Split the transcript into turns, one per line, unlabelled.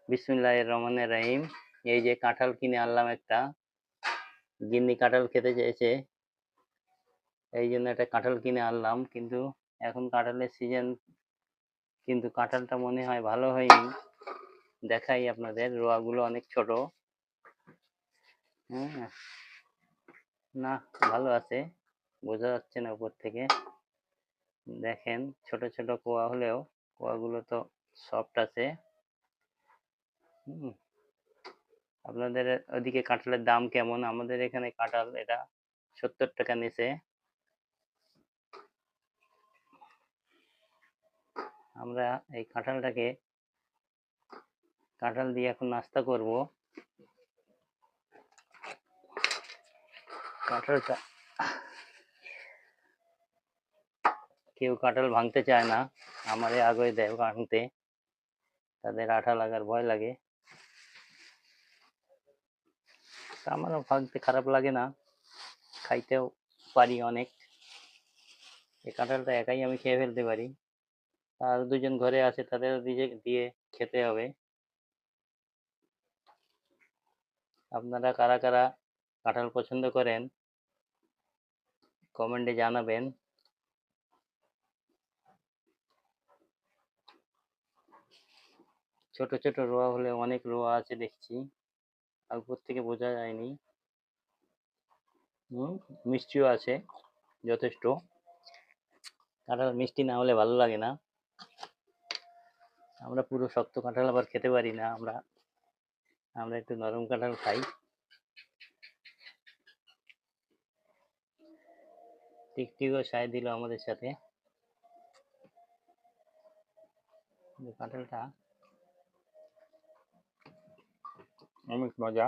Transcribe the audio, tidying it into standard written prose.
বিসমিল্লাহির রহমানির রহিম। এই যে কাঁঠাল কিনে আনলাম একটা, গিন্নি কাঁঠাল খেতে চেয়েছে, এই জন্য একটা কাঁঠাল কিনে আনলাম। কিন্তু এখন কাঁঠালের সিজন, কিন্তু কাঁঠালটা মনে হয় ভালো হয়নি। দেখাই আপনাদের, রোয়াগুলো অনেক ছোট। হ্যাঁ, না ভালো আছে, বোঝা যাচ্ছে না উপর থেকে। দেখেন ছোট ছোট কোয়া হলেও কোয়াগুলো তো সফট আছে। আপনাদের ওদিকে কাঁঠালের দাম কেমন? আমাদের এখানে কাঁঠাল এটা 70 টাকা নিচে। আমরা এই কাঁঠাল দিয়ে এখন নাস্তা করব। কাঁঠালটা কেউ কাঁঠাল ভাঙতে চায় না, আমারে আগে দেয় ভাঙতে, তাদের আঠা লাগার ভয় লাগে। আমারও ভাঙতে খারাপ লাগে না, খাইতেও পারি অনেক। এই কাঁঠালটা একাই আমি খেয়ে ফেলতে পারি, আর দুজন ঘরে আছে তাদের দিয়ে খেতে হবে। আপনারা কারা কারা কাঁঠাল পছন্দ করেন কমেন্টে জানাবেন। ছোট ছোট রোয়া হলে অনেক রোয়া আছে দেখছি, আর উপর থেকে বোঝা যায়নি। মিষ্টিও আছে যথেষ্ট। কাঁঠাল মিষ্টি না হলে ভালো লাগে না। আমরা পুরো শক্ত কাঁঠাল আবার খেতে পারি না, আমরা আমরা একটু নরম কাঁঠাল খাই। টিকটিকও সায় দিল আমাদের সাথে। কাঁঠালটা অনেক মজা।